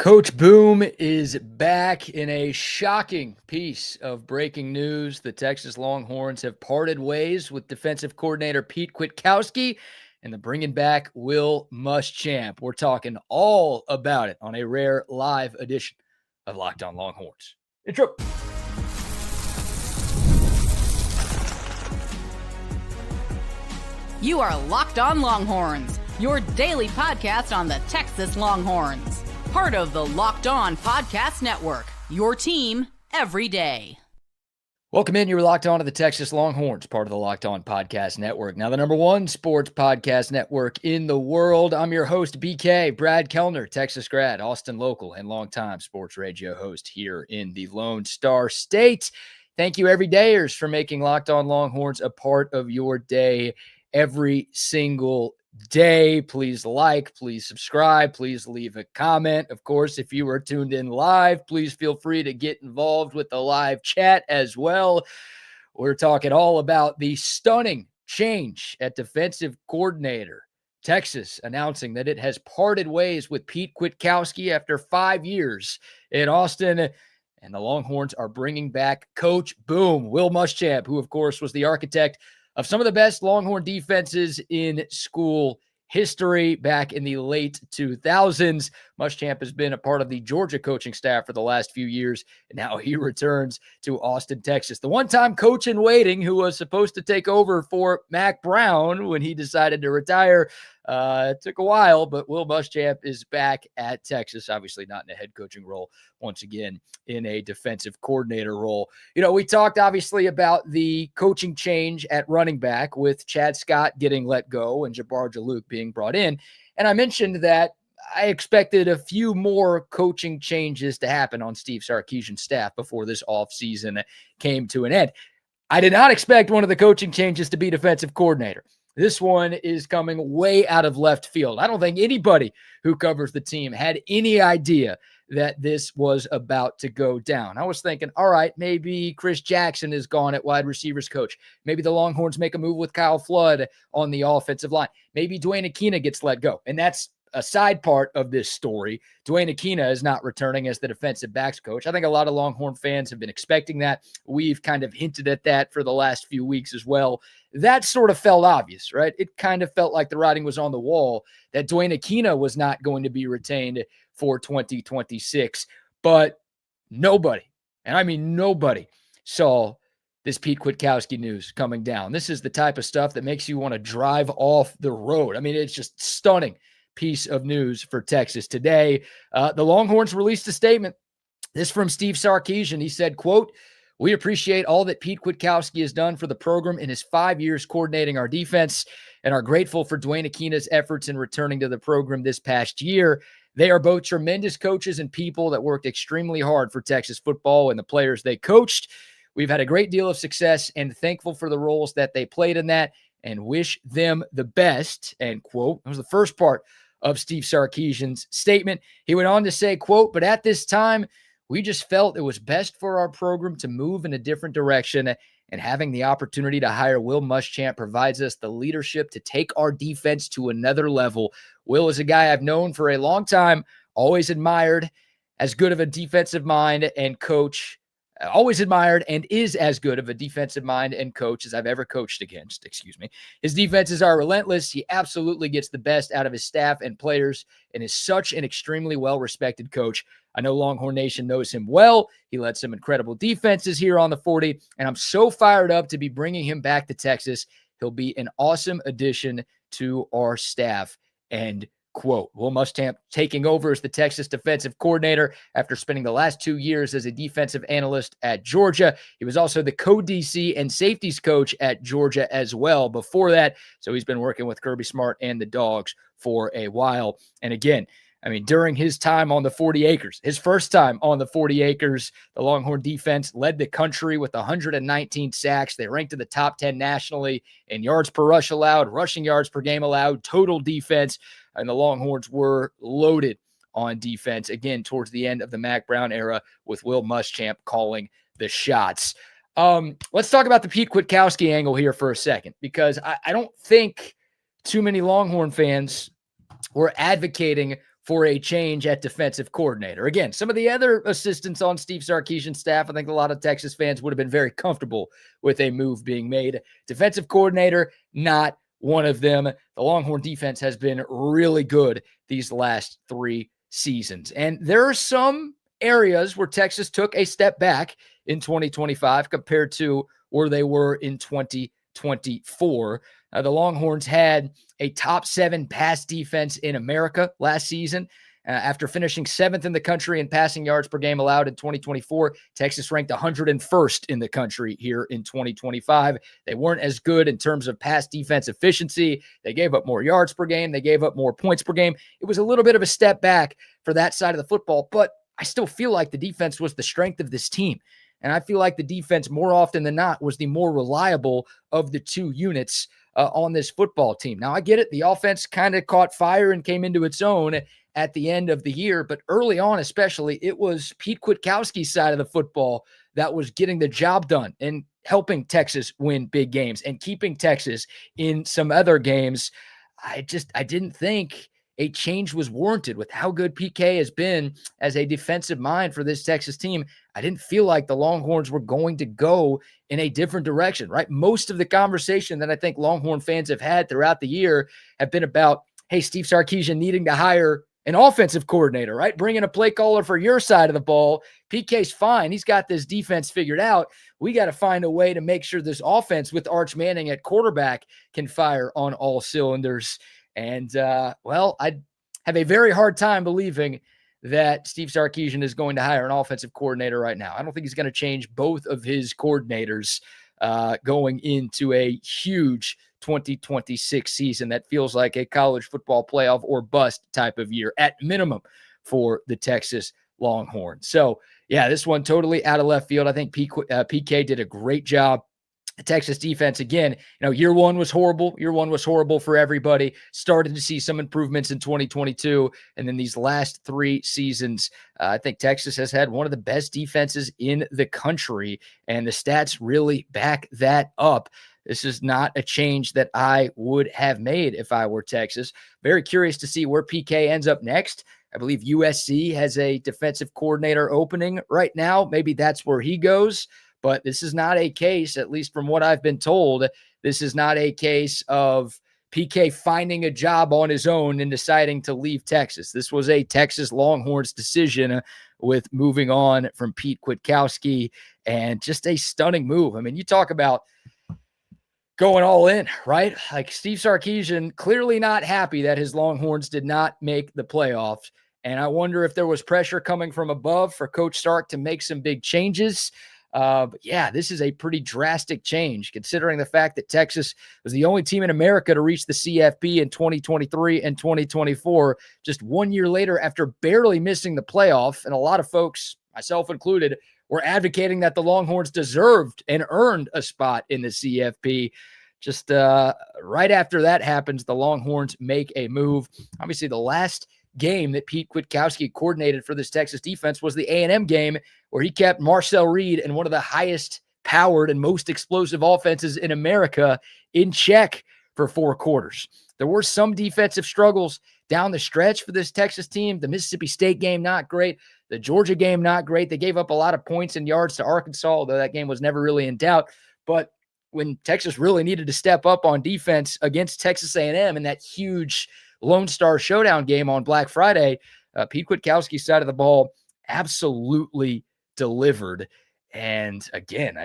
Coach Boom is back in a shocking piece of breaking news. The Texas Longhorns have parted ways with defensive coordinator Pete Kwiatkowski and the bringing back Will Muschamp. We're talking all about it on a rare live edition of Locked On Longhorns. Intro. You are Locked On Longhorns, your daily podcast on the Texas Longhorns. Part of the Locked On Podcast Network, your team every day. Welcome in. You're locked on to the Texas Longhorns, part of the Locked On Podcast Network. Now, the number one sports podcast network in the world. I'm your host, BK, Brad Kellner, Texas grad, Austin local, and longtime sports radio host here in the Lone Star State. Thank you, everydayers, for making Locked On Longhorns a part of your day every single day. Please like, please subscribe, please leave a comment. Of course, if you are tuned in live, please feel free to get involved with the live chat as well. We're talking all about the stunning change at defensive coordinator. Texas announcing that it has parted ways with Pete Kwiatkowski after 5 years in Austin. And the Longhorns are bringing back Coach Boom, Will Muschamp, who, of course, was the architect of some of the best Longhorn defenses in school history back in the late 2000s. Muschamp has been a part of the Georgia coaching staff for the last few years, and now he returns to Austin, Texas. The one-time coach in waiting who was supposed to take over for Mack Brown when he decided to retire. It took a while, but Will Muschamp is back at Texas, obviously not in a head coaching role, once again in a defensive coordinator role. You know, we talked obviously about the coaching change at running back with Chad Scott getting let go and Jabbar Jalouk being brought in. And I mentioned that I expected a few more coaching changes to happen on Steve Sarkisian's staff before this offseason came to an end. I did not expect one of the coaching changes to be defensive coordinator. This one is coming way out of left field. I don't think anybody who covers the team had any idea that this was about to go down. I was thinking, all right, maybe Chris Jackson is gone at wide receivers coach. Maybe the Longhorns make a move with Kyle Flood on the offensive line. Maybe Dwayne Akina gets let go. And that's a side part of this story. Dwayne Akina is not returning as the defensive backs coach. I think a lot of Longhorn fans have been expecting that. We've kind of hinted at that for the last few weeks as well. That sort of felt obvious, right? It kind of felt like the writing was on the wall that Dwayne Akina was not going to be retained for 2026. But nobody, and I mean nobody, saw this Pete Kwiatkowski news coming down. This is the type of stuff that makes you want to drive off the road. I mean, it's just stunning piece of news for Texas today. The Longhorns released a statement. This from Steve Sarkisian. He said, quote, "We appreciate all that Pete Kwiatkowski has done for the program in his 5 years coordinating our defense and are grateful for Dwayne Akina's efforts in returning to the program this past year. They are both tremendous coaches and people that worked extremely hard for Texas football and the players they coached. We've had a great deal of success and thankful for the roles that they played in that and wish them the best," end quote. That was the first part of Steve Sarkisian's statement. He went on to say, quote, "But at this time, we just felt it was best for our program to move in a different direction, and having the opportunity to hire Will Muschamp provides us the leadership to take our defense to another level. Will is a guy I've known for a long time, always admired, as good of a defensive mind and coach, always admired and is as good of a defensive mind and coach as I've ever coached against. His defenses are relentless. He absolutely gets the best out of his staff and players and is such an extremely well-respected coach. I know Longhorn Nation knows him well. He led some incredible defenses here on the 40, and I'm so fired up to be bringing him back to Texas. He'll be an awesome addition to our staff," end quote. Will Muschamp taking over as the Texas defensive coordinator after spending the last 2 years as a defensive analyst at Georgia. He was also the co-DC and safeties coach at Georgia as well before that. So he's been working with Kirby Smart and the Dogs for a while. And again, I mean, during his time on the 40 acres, his first time on the 40 acres, the Longhorn defense led the country with 119 sacks. They ranked in the top 10 nationally in yards per rush allowed, rushing yards per game allowed, total defense, and the Longhorns were loaded on defense, again, towards the end of the Mack Brown era with Will Muschamp calling the shots. Let's talk about the Pete Kwiatkowski angle here for a second, because I don't think too many Longhorn fans were advocating for a change at defensive coordinator. Again, some of the other assistants on Steve Sarkisian's staff, I think a lot of Texas fans would have been very comfortable with a move being made. Defensive coordinator, not one of them. The Longhorn defense has been really good these last 3 seasons. And there are some areas where Texas took a step back in 2025 compared to where they were in 2024. The Longhorns had a top 7 pass defense in America last season. After finishing 7th in the country in passing yards per game allowed in 2024, Texas ranked 101st in the country here in 2025. They weren't as good in terms of pass defense efficiency. They gave up more yards per game. They gave up more points per game. It was a little bit of a step back for that side of the football, but I still feel like the defense was the strength of this team. And I feel like the defense more often than not was the more reliable of the 2 units on this football team. Now, I get it. The offense kind of caught fire and came into its own at the end of the year. But early on, especially, it was Pete Kwiatkowski's side of the football that was getting the job done and helping Texas win big games and keeping Texas in some other games. I didn't think a change was warranted with how good PK has been as a defensive mind for this Texas team. I didn't feel like the Longhorns were going to go in a different direction, right? Most of the conversation that I think Longhorn fans have had throughout the year have been about, hey, Steve Sarkisian needing to hire an offensive coordinator, right? Bring in a play caller for your side of the ball. PK's fine. He's got this defense figured out. We got to find a way to make sure this offense with Arch Manning at quarterback can fire on all cylinders. And, well, I have a very hard time believing that Steve Sarkisian is going to hire an offensive coordinator right now. I don't think he's going to change both of his coordinators going into a huge 2026 season that feels like a college football playoff or bust type of year at minimum for the Texas Longhorns. So, yeah, this one totally out of left field. I think PK did a great job. The Texas defense, again, year one was horrible. Year one was horrible for everybody. Started to see some improvements in 2022. And then these last 3 seasons, I think Texas has had one of the best defenses in the country. And the stats really back that up. This is not a change that I would have made if I were Texas. Very curious to see where PK ends up next. I believe USC has a defensive coordinator opening right now. Maybe that's where he goes. But this is not a case, at least from what I've been told, this is not a case of PK finding a job on his own and deciding to leave Texas. This was a Texas Longhorns decision with moving on from Pete Kwiatkowski, and just a stunning move. I mean, you talk about going all in, right? Like Steve Sarkisian clearly not happy that his Longhorns did not make the playoffs. And I wonder if there was pressure coming from above for Coach Sark to make some big changes. But yeah, this is a pretty drastic change considering the fact that Texas was the only team in America to reach the CFP in 2023 and 2024, just 1 year later after barely missing the playoff. And a lot of folks, myself included, were advocating that the Longhorns deserved and earned a spot in the CFP. Just right after that happens, the Longhorns make a move. Obviously, the last game that Pete Kwiatkowski coordinated for this Texas defense was the A&M game, where he kept Marcel Reed and one of the highest powered and most explosive offenses in America in check for 4 quarters. There were some defensive struggles down the stretch for this Texas team. The Mississippi State game, not great. The Georgia game, not great. They gave up a lot of points and yards to Arkansas, although that game was never really in doubt. But when Texas really needed to step up on defense against Texas A&M in that huge Lone Star Showdown game on Black Friday, Pete Kwiatkowski's side of the ball absolutely delivered. And again,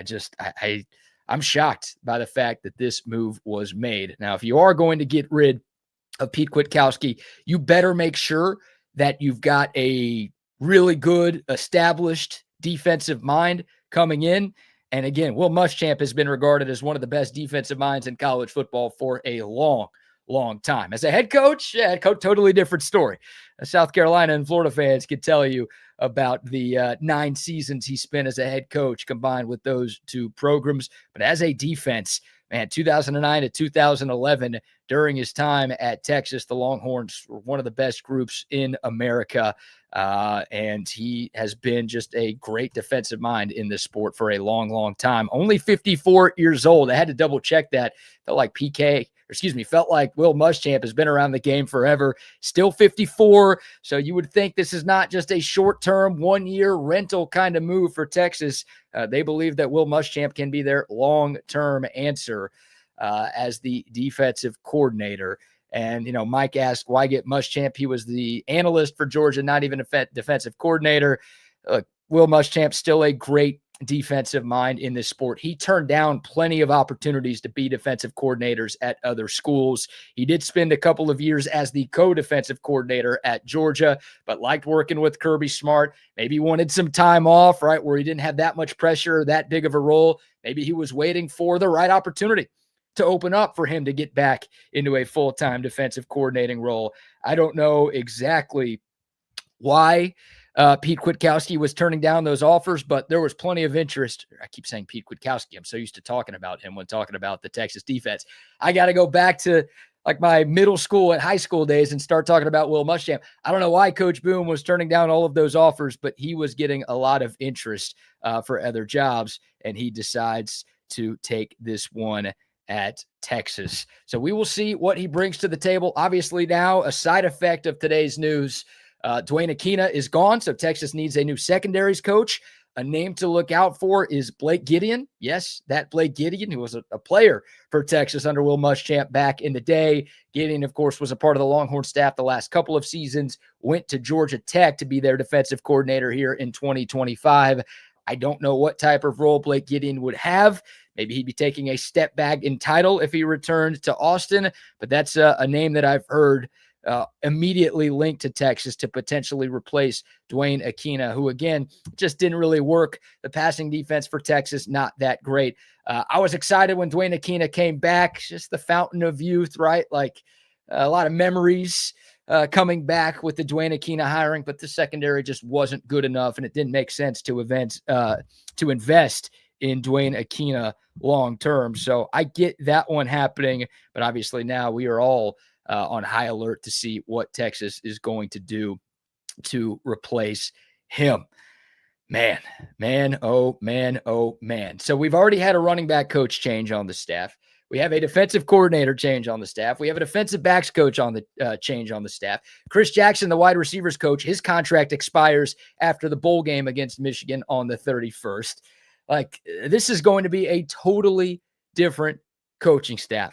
I'm shocked by the fact that this move was made. Now, if you are going to get rid of Pete Kwiatkowski, you better make sure that you've got a really good established defensive mind coming in. And again, Will Muschamp has been regarded as one of the best defensive minds in college football for a long time. As a head coach, totally different story. South Carolina and Florida fans could tell you about the 9 seasons he spent as a head coach combined with those 2 programs. But as a defense, man, 2009 to 2011, during his time at Texas, the Longhorns were one of the best groups in America. And he has been just a great defensive mind in this sport for a long time. Only 54 years old. I had to double check that. Felt like PK felt like Will Muschamp has been around the game forever, still 54. So you would think this is not just a short-term, one-year rental kind of move for Texas. They believe that Will Muschamp can be their long-term answer as the defensive coordinator. And, Mike asked, why get Muschamp? He was the analyst for Georgia, not even a defensive coordinator. Will Muschamp still a great defensive mind in this sport. He turned down plenty of opportunities to be defensive coordinators at other schools. He did spend a couple of years as the co-defensive coordinator at Georgia, but liked working with Kirby Smart. Maybe wanted some time off, right, where he didn't have that much pressure, that big of a role. Maybe he was waiting for the right opportunity to open up for him to get back into a full-time defensive coordinating role. I don't know exactly why Pete Kwiatkowski was turning down those offers, but there was plenty of interest. I keep saying Pete Kwiatkowski. I'm so used to talking about him when talking about the Texas defense. I got to go back to like my middle school and high school days and start talking about Will Muschamp. I don't know why Coach Boone was turning down all of those offers, but he was getting a lot of interest for other jobs, and he decides to take this one at Texas. So we will see what he brings to the table. Obviously now a side effect of today's news, Dwayne Akina is gone, so Texas needs a new secondaries coach. A name to look out for is Blake Gideon. Yes, that Blake Gideon, who was a player for Texas under Will Muschamp back in the day. Gideon, of course, was a part of the Longhorn staff the last couple of seasons, went to Georgia Tech to be their defensive coordinator here in 2025. I don't know what type of role Blake Gideon would have. Maybe he'd be taking a step back in title if he returned to Austin, but that's a name that I've heard immediately linked to Texas to potentially replace Dwayne Akina, who, again, just didn't really work. The passing defense for Texas, not that great. I was excited when Dwayne Akina came back, just the fountain of youth, right? Like a lot of memories coming back with the Dwayne Akina hiring, but the secondary just wasn't good enough, and it didn't make sense to invest in Dwayne Akina long term. So I get that one happening, but obviously now we are all on high alert to see what Texas is going to do to replace him. Man. So we've already had a running back coach change on the staff. We have a defensive coordinator change on the staff. We have a defensive backs coach on the change on the staff. Chris Jackson, the wide receivers coach, his contract expires after the bowl game against Michigan on the 31st. Like, this is going to be a totally different coaching staff.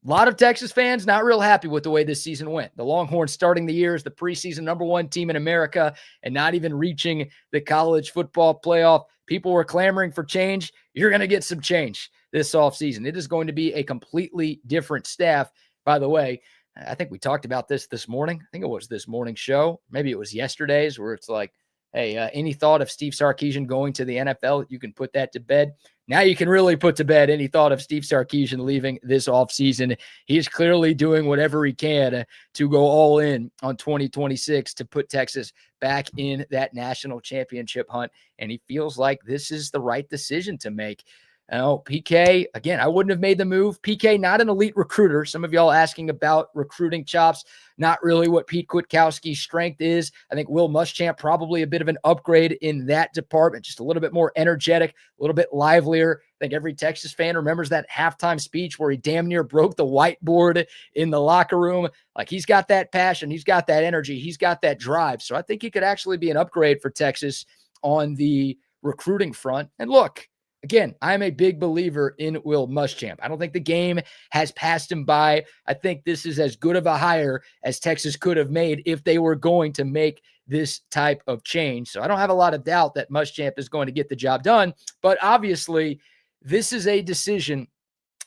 A lot of Texas fans not real happy with the way this season went. The Longhorns starting the year as the preseason #1 team in America and not even reaching the college football playoff. People were clamoring for change. You're going to get some change this offseason. It is going to be a completely different staff. By the way, I think we talked about this morning. I think it was this morning's show. Maybe it was yesterday's, where it's like, hey, any thought of Steve Sarkisian going to the NFL? You can put that to bed. Now you can really put to bed any thought of Steve Sarkisian leaving this offseason. He is clearly doing whatever he can to go all in on 2026 to put Texas back in that national championship hunt. And he feels like this is the right decision to make. PK, again, I wouldn't have made the move. PK, not an elite recruiter. Some of y'all asking about recruiting chops. Not really what Pete Kwiatkowski's strength is. I think Will Muschamp probably a bit of an upgrade in that department, just a little bit more energetic, a little bit livelier. I think every Texas fan remembers that halftime speech where he damn near broke the whiteboard in the locker room. Like, he's got that passion. He's got that energy. He's got that drive. So I think he could actually be an upgrade for Texas on the recruiting front. And look, again, I'm a big believer in Will Muschamp. I don't think the game has passed him by. I think this is as good of a hire as Texas could have made if they were going to make this type of change. So I don't have a lot of doubt that Muschamp is going to get the job done. But obviously, this is a decision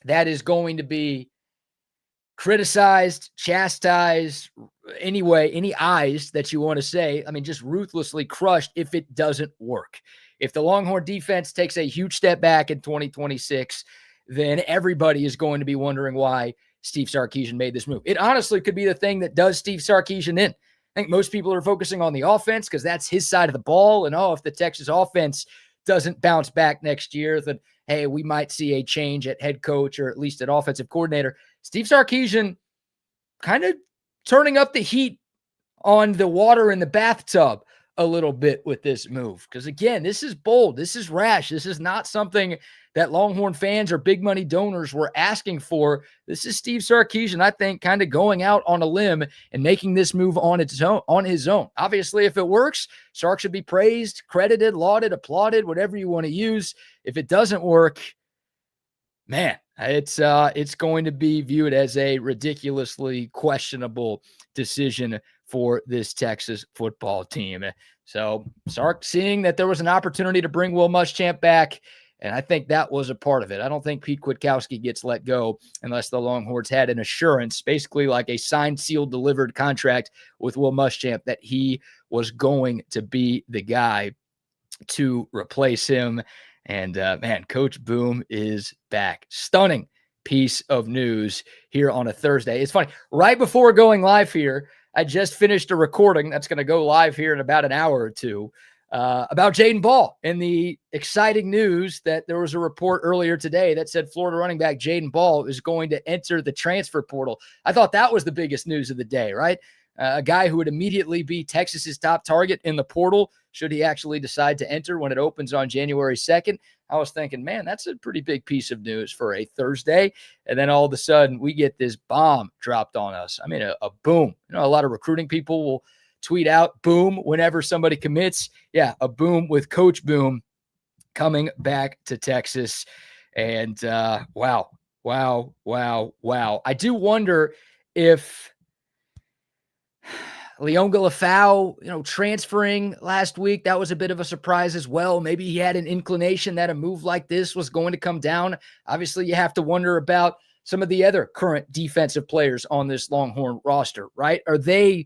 that is going to be criticized, chastised, anyway, any eyes that you want to say. I mean, just ruthlessly crushed if it doesn't work. If the Longhorn defense takes a huge step back in 2026, then everybody is going to be wondering why Steve Sarkisian made this move. It honestly could be the thing that does Steve Sarkisian in. I think most people are focusing on the offense because that's his side of the ball. And, if the Texas offense doesn't bounce back next year, then, hey, we might see a change at head coach or at least at offensive coordinator. Steve Sarkisian kind of turning up the heat on the water in the bathtub a little bit with this move. Because again, this is bold. This is rash. This is not something that Longhorn fans or big money donors were asking for. This is Steve Sarkisian, I think, kind of going out on a limb and making this move on his own. Obviously, if it works, Sark should be praised, credited, lauded, applauded, whatever you want to use. If it doesn't work, man, it's going to be viewed as a ridiculously questionable decision for this Texas football team. So Sark seeing that there was an opportunity to bring Will Muschamp back, and I think that was a part of it. I don't think Pete Kwiatkowski gets let go unless the Longhorns had an assurance, basically like a signed, sealed, delivered contract with Will Muschamp, that he was going to be the guy to replace him. And man, Coach Boom is back. Stunning piece of news here on a Thursday. It's funny. Right before going live here, I just finished a recording that's going to go live here in about an hour or two about Jaden Ball and the exciting news that there was a report earlier today that said Florida running back Jaden Ball is going to enter the transfer portal. I thought that was the biggest news of the day, right? A guy who would immediately be Texas's top target in the portal should he actually decide to enter when it opens on January 2nd. I was thinking, man, that's a pretty big piece of news for a Thursday. And then all of a sudden we get this bomb dropped on us. I mean, a boom. You know, a lot of recruiting people will tweet out boom whenever somebody commits. Yeah, a boom with Coach Boom coming back to Texas. And wow. I do wonder if Leonga Lafau, transferring last week, that was a bit of a surprise as well. Maybe he had an inclination that a move like this was going to come down. Obviously, you have to wonder about some of the other current defensive players on this Longhorn roster, right? Are they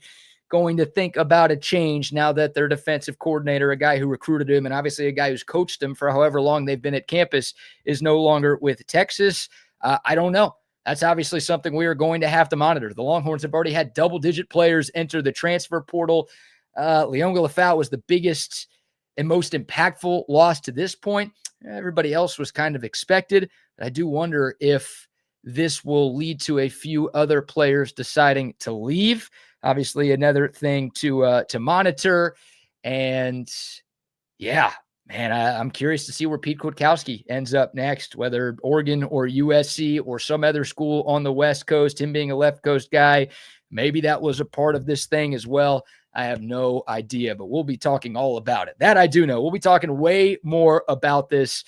going to think about a change now that their defensive coordinator, a guy who recruited him and obviously a guy who's coached him for however long they've been at campus, is no longer with Texas? I don't know. That's obviously something we are going to have to monitor. The Longhorns have already had double-digit players enter the transfer portal. Leonga Lafau was the biggest and most impactful loss to this point. Everybody else was kind of expected. But I do wonder if this will lead to a few other players deciding to leave. Obviously, another thing to monitor. And yeah, man, I'm curious to see where Pete Kwiatkowski ends up next, whether Oregon or USC or some other school on the West Coast, him being a left coast guy. Maybe that was a part of this thing as well. I have no idea, but we'll be talking all about it. That I do know. We'll be talking way more about this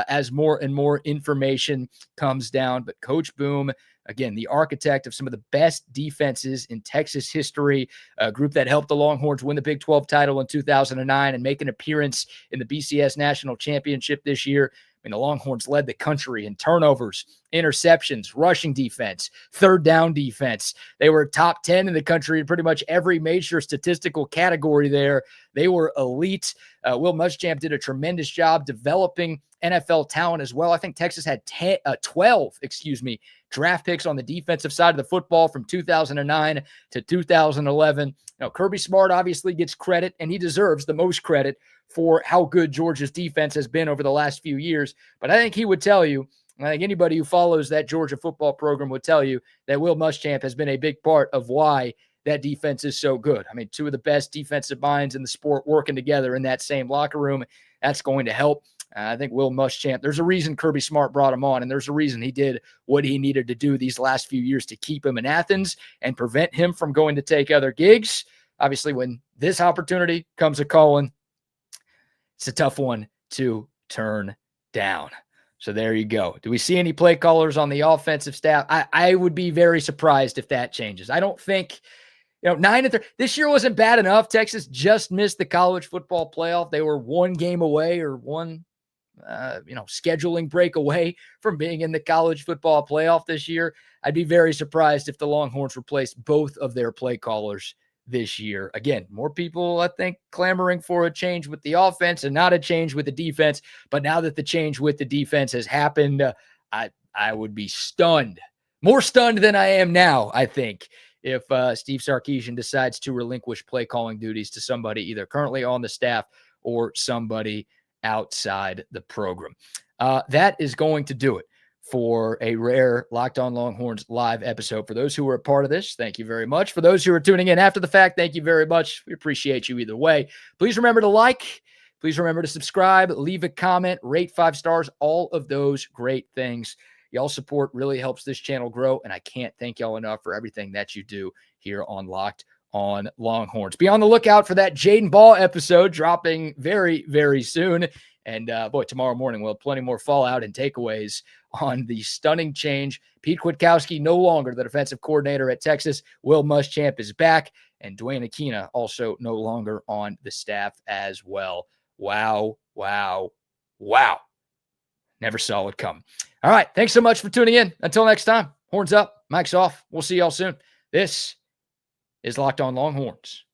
as more and more information comes down. But Coach Boom, again, the architect of some of the best defenses in Texas history, a group that helped the Longhorns win the Big 12 title in 2009 and make an appearance in the BCS National Championship this year. I mean, the Longhorns led the country in turnovers, interceptions, rushing defense, third down defense. They were top 10 in the country in pretty much every major statistical category there. They were elite. Will Muschamp did a tremendous job developing NFL talent as well. I think Texas had 12 draft picks on the defensive side of the football from 2009 to 2011. Now, Kirby Smart obviously gets credit, and he deserves the most credit for how good Georgia's defense has been over the last few years. But I think he would tell you, I think anybody who follows that Georgia football program would tell you that Will Muschamp has been a big part of why that defense is so good. I mean, two of the best defensive minds in the sport working together in that same locker room. That's going to help. I think Will Muschamp, there's a reason Kirby Smart brought him on, and there's a reason he did what he needed to do these last few years to keep him in Athens and prevent him from going to take other gigs. Obviously, when this opportunity comes a calling, it's a tough one to turn down. So there you go. Do we see any play callers on the offensive staff? I would be very surprised if that changes. I don't think, 9-3. This year wasn't bad enough. Texas just missed the college football playoff. They were one game away or one, scheduling break away from being in the college football playoff this year. I'd be very surprised if the Longhorns replaced both of their play callers this year. Again, more people, I think, clamoring for a change with the offense and not a change with the defense. But now that the change with the defense has happened, I would be stunned, more stunned than I am now, I think, if Steve Sarkisian decides to relinquish play calling duties to somebody either currently on the staff or somebody outside the program. That is going to do it for a rare Locked On Longhorns live episode. For those who were a part of this, thank you very much. For those who are tuning in after the fact, thank you very much. We appreciate you either way. Please remember to like. Please remember to subscribe, leave a comment, rate 5 stars, all of those great things. Y'all's support really helps this channel grow, and I can't thank y'all enough for everything that you do here on Locked On Longhorns. Be on the lookout for that Jaden Ball episode dropping very, very soon. And boy, tomorrow morning we'll have plenty more fallout and takeaways on the stunning change. Pete Kwiatkowski no longer the defensive coordinator at Texas. Will Muschamp is back, and Dwayne Akina also no longer on the staff as well. Wow, wow, wow. Never saw it come. All right, thanks so much for tuning in. Until next time, horns up, mic's off. We'll see y'all soon. This is Locked On Longhorns.